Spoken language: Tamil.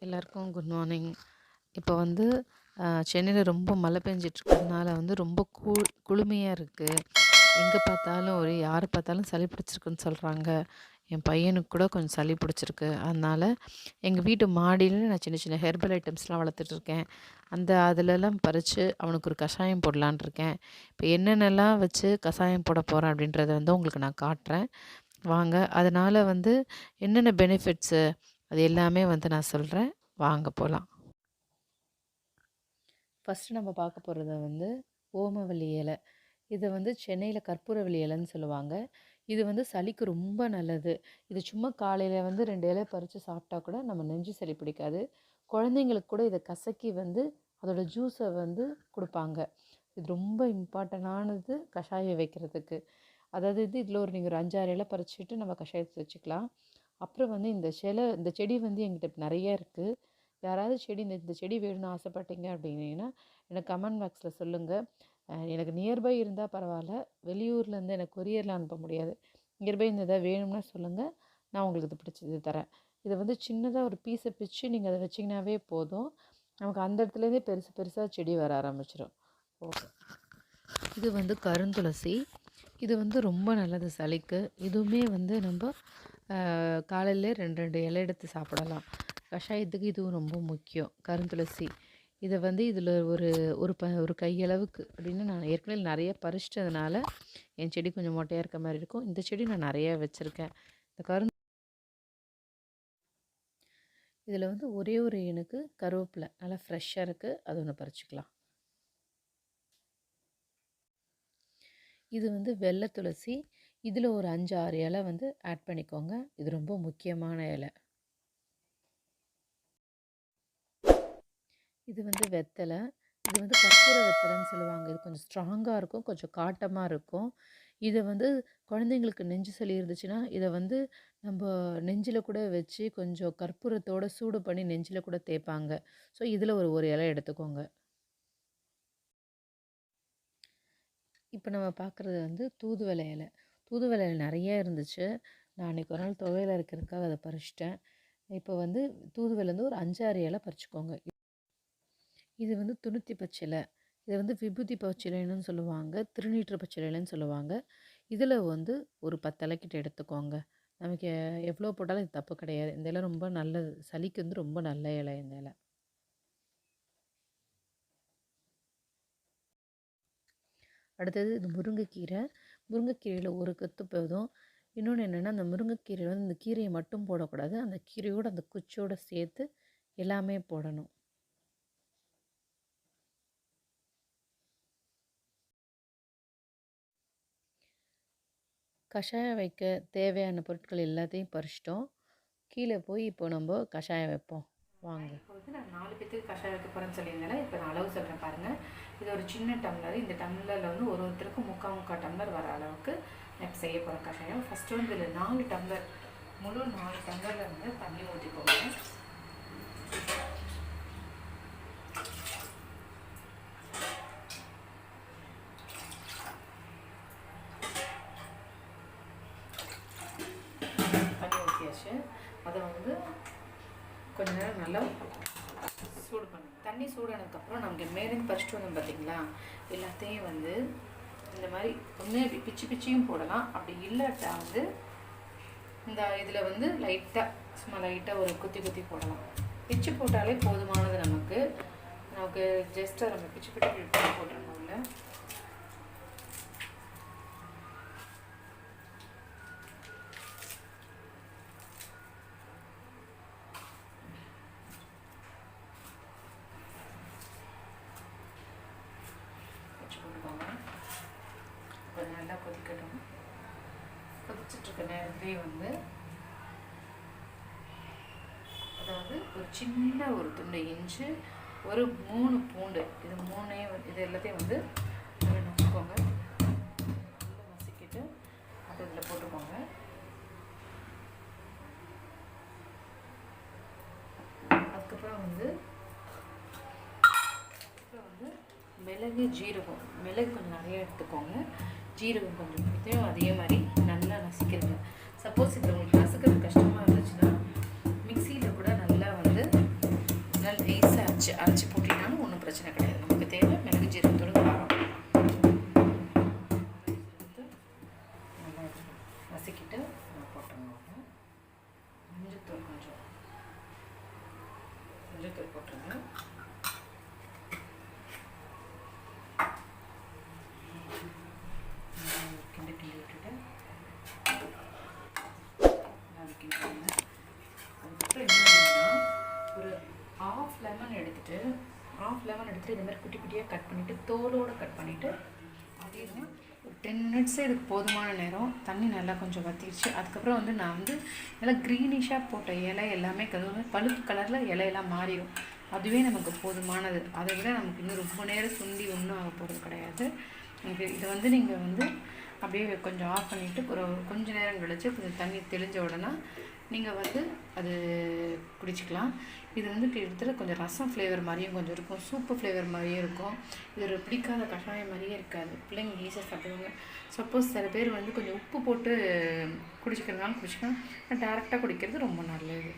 எல்லாருக்கும் குட் மார்னிங். இப்போ வந்து சென்னையில் ரொம்ப மழை பெஞ்சிட்ருக்கிறதுனால வந்து ரொம்ப குளுமையாக இருக்குது. எங்கே பார்த்தாலும் யாரை பார்த்தாலும் சளி பிடிச்சிருக்குன்னு சொல்கிறாங்க. என் பையனுக்கு கூட கொஞ்சம் சளி பிடிச்சிருக்கு. அதனால் எங்கள் வீட்டு மாடியில் நான் சின்ன சின்ன ஹெர்பல் ஐட்டம்ஸ்லாம் வளர்த்துட்ருக்கேன். அதிலெல்லாம் பறித்து அவனுக்கு ஒரு கஷாயம் போடலான் இருக்கேன். இப்போ என்னென்னலாம் வச்சு கஷாயம் போட போகிறேன் அப்படின்றத வந்து உங்களுக்கு நான் காட்டுறேன் வாங்க. அதனால் வந்து என்னென்ன பெனிஃபிட்ஸு அது எல்லாமே வந்து நான் சொல்கிறேன். வாங்க போகலாம். ஃபஸ்ட்டு நம்ம பார்க்க போகிறது வந்து ஓமவல்லி இலை. இதை வந்து சென்னையில் கற்பூரவல்லி இலைன்னு சொல்லுவாங்க. இது வந்து சளிக்கு ரொம்ப நல்லது. இது சும்மா காலையில் வந்து 2 இலை பறித்து சாப்பிட்டா கூட நம்ம நெஞ்சு சளி பிடிக்காது. குழந்தைங்களுக்கு கூட இதை கசக்கி வந்து அதோட ஜூஸை வந்து கொடுப்பாங்க. இது ரொம்ப இம்பார்ட்டண்டானது கஷாயம் வைக்கிறதுக்கு. அதாவது இதில் நீங்கள் ஒரு 5-6 இலை பறிச்சுட்டு நம்ம கஷாயத்தை வச்சுக்கலாம். அப்புறம் வந்து இந்த செடி வந்து எங்கிட்ட நிறைய இருக்குது. யாராவது இந்த செடி வேணும்னு ஆசைப்பட்டீங்க அப்படின்னீங்கன்னா எனக்கு கமெண்ட் பாக்ஸில் சொல்லுங்கள். எனக்கு நியர்பை இருந்தால் பரவாயில்ல, வெளியூர்லேருந்து எனக்கு கொரியரில் அனுப்ப முடியாது. நியர்பை இந்த இதை வேணும்னா சொல்லுங்கள், நான் உங்களுக்கு இது பிடிச்சது தரேன். இதை வந்து சின்னதாக ஒரு பீஸை பிச்சு நீங்கள் அதை வச்சிங்கனாவே போதும். நமக்கு அந்த இடத்துலேருந்தே பெருசு பெருசாக செடி வர ஆரம்பிச்சிடும். ஓகே, இது வந்து கருந்துளசி. இது வந்து ரொம்ப நல்லது சளிக்கு. இதுவுமே வந்து நம்ம காலையில் 2 இலை எடுத்து சாப்பிடலாம். கஷாயத்துக்கு இதுவும் ரொம்ப முக்கியம். கருந்துளசி இதை வந்து இதில் ஒரு கையளவுக்கு அப்படின்னு நான் ஏற்கனவே நிறைய பறிச்சிட்டதுனால என் செடி கொஞ்சம் மொட்டையாக இருக்க மாதிரி இருக்கும். இந்த செடி நான் நிறையா வச்சுருக்கேன். இந்த இதில் வந்து ஒரே ஒரு எனக்கு கருவேப்பிலை நல்லா ஃப்ரெஷ்ஷாக இருக்குது, அது ஒன்று பறிச்சிக்கலாம். இது வந்து வெள்ளை துளசி. இதில் ஒரு 5-6 இலை வந்து ஆட் பண்ணிக்கோங்க. இது ரொம்ப முக்கியமான இலை. இது வந்து வெத்தலை. இது வந்து கற்பூர வெத்தலைன்னு சொல்லுவாங்க. இது கொஞ்சம் ஸ்ட்ராங்காக இருக்கும், கொஞ்சம் காட்டமாக இருக்கும். இதை வந்து குழந்தைங்களுக்கு நெஞ்சு சளி இருந்துச்சுன்னா இதை வந்து நம்ம நெஞ்சில் கூட வச்சு கொஞ்சம் கற்பூரத்தோடு சூடு பண்ணி நெஞ்சில் கூட தேய்ப்பாங்க. ஸோ இதில் ஒரு இலை எடுத்துக்கோங்க. இப்போ நம்ம பார்க்குறது வந்து தூதுவளை இலை. தூதுவளை இலை நிறைய இருந்துச்சு. நான் அன்றைக்கி ஒரு நாள் துவையில் இருக்கிறதுக்காக அதை பறிச்சிட்டேன். இப்போ வந்து தூதுவளை வந்து ஒரு 5-6 இலை பறிச்சுக்கோங்க. இது வந்து துணுத்தி பச்சிலை. இதை வந்து விபூதி பச்சிலைன்னு சொல்லுவாங்க, திருநீற்று பச்சிலைன்னு சொல்லுவாங்க. இதில் வந்து ஒரு 10 இலைக்கிட்ட எடுத்துக்கோங்க. நமக்கு எவ்வளோ போட்டாலும் இது தப்பு கிடையாது. இந்த இலை ரொம்ப நல்லது, சளிக்கு வந்து ரொம்ப நல்ல இலை இந்த இலை. அடுத்தது இது முருங்கைக்கீரை. முருங்கைக்கீரையில் ஒரு கொத்து போதும். இன்னொன்று என்னென்னா, அந்த முருங்கைக்கீரையில் வந்து இந்த கீரையை மட்டும் போடக்கூடாது, அந்த கீரையோடு அந்த குச்சியோடு சேர்த்து எல்லாமே போடணும். கஷாயம் வைக்க தேவையான பொருட்கள் எல்லாத்தையும் பறிச்சிட்டோம். கீழே போய் இப்போ நம்ம கஷாயம் வைப்போம் வாங்க. இப்போ வந்து நான் 4 பேத்துக்கு கஷாயம் வைக்க போகிறேன்னு சொல்லியிருந்தேன். இப்போ நான் அளவு சொல்கிறேன் பாருங்கள். இது ஒரு சின்ன டம்ளர். இந்த டம்ளரில் வந்து ஒருத்தருக்கும் 3/4 டம்ளர் வர அளவுக்கு நான் செய்ய போகிறேன் கஷாயம். ஃபஸ்ட்டு வந்து இதில் 4 டம்ளர், முழு 4 டம்ளரில் வந்து தண்ணி ஊற்றிக்கோங்க. அதை வந்து கொஞ்ச நேரம் நல்லா சூடு பண்ணும். தண்ணி சூடானதுக்கப்புறம் நமக்கு மேலேருந்து பறிச்சிட்டு வந்தோம் பார்த்திங்களா, எல்லாத்தையும் வந்து இந்த மாதிரி ஒன்று பிச்சியும் போடலாம். அப்படி இல்லாட்டா வந்து இந்த இதில் வந்து சும்மா லைட்டாக ஒரு குத்தி போடலாம். பிச்சு போட்டாலே போதுமானது. நமக்கு ஜஸ்ட்டாக நம்ம பிச்சு போட்டுருக்கோம். இல்லை நல்லா கொதிக்கட்டும். கொதிச்சிட்ருக்க நேரத்துலேயே வந்து அதாவது ஒரு சின்ன ஒரு துண்டு இஞ்சி, ஒரு 3 பூண்டு, இது எல்லாத்தையும் வந்து நல்லா நசுக்கோங்க. நல்லா நசுக்கிட்டு அதை இதில் போட்டுக்கோங்க. அதுக்கப்புறம் வந்து மிளகு, ஜீரகம். மிளகு கொஞ்சம் நிறைய எடுத்துக்கோங்க, ஜீரகம் கொஞ்சம் இதையும் அதே மாதிரி நல்லா நசுக்கிடுங்க. சப்போஸ் இதில் உங்களுக்கு நசுக்கிறது கஷ்டமாக இருந்துச்சுன்னா மிக்சியில் கூட நல்லா வந்து அரைச்சி போட்டிங்கனாலும் ஒன்றும் பிரச்சனை கிடையாது. நமக்கு தேவை மிளகு ஜீரகத்தோட காரம். நல்லா நசுக்கிட்டு போட்டுருங்க. மஞ்சத்தூள் கொஞ்சம் மஞ்சத்தூள் போட்டுருங்க. கிண்டி விட்டுட்டு கிண்டிடுங்க. அதுக்கப்புறம் என்னன்னா ஒரு ஆஃப் லெமன் எடுத்துகிட்டு இந்த மாதிரி குட்டி குட்டியாக கட் பண்ணிவிட்டு தோலோடு கட் பண்ணிவிட்டு அதே ஒரு 10 மினிட்ஸே இதுக்கு போதுமான நேரம். தண்ணி நல்லா கொஞ்சம் வற்றிடுச்சு. அதுக்கப்புறம் வந்து நான் வந்து நல்லா க்ரீனிஷாக போட்ட இலை எல்லாமே பழுப்பு கலரில் இலையெல்லாம் மாறிடும். அதுவே நமக்கு போதுமானது. அதை விட நமக்கு இன்னும் ரொம்ப நேரம் சுண்டி ஒன்றும் ஆக போகிறது கிடையாது. இதை வந்து நீங்கள் வந்து அப்படியே கொஞ்சம் ஆஃப் பண்ணிவிட்டு கொஞ்சம் நேரம் கழிச்சு கொஞ்சம் தண்ணி தெளிஞ்ச உடனே நீங்கள் வந்து அது குடிச்சிக்கலாம். இது வந்து கிட்டத்தட்ட கொஞ்சம் ரசம் ஃப்ளேவர் மாதிரியும் கொஞ்சம் இருக்கும், சூப்பு ஃப்ளேவர் மாதிரியும் இருக்கும். இது ஒரு பிடிக்காத கஷாயம் மாதிரியே இருக்காது. பிள்ளைங்க ஈஸியாக சாப்பிடுவாங்க. சப்போஸ் சில பேர் வந்து கொஞ்சம் உப்பு போட்டு குடிச்சிக்கிறதுனால குடிச்சிக்கலாம். டேரெக்டாக குடிக்கிறது ரொம்ப நல்லது.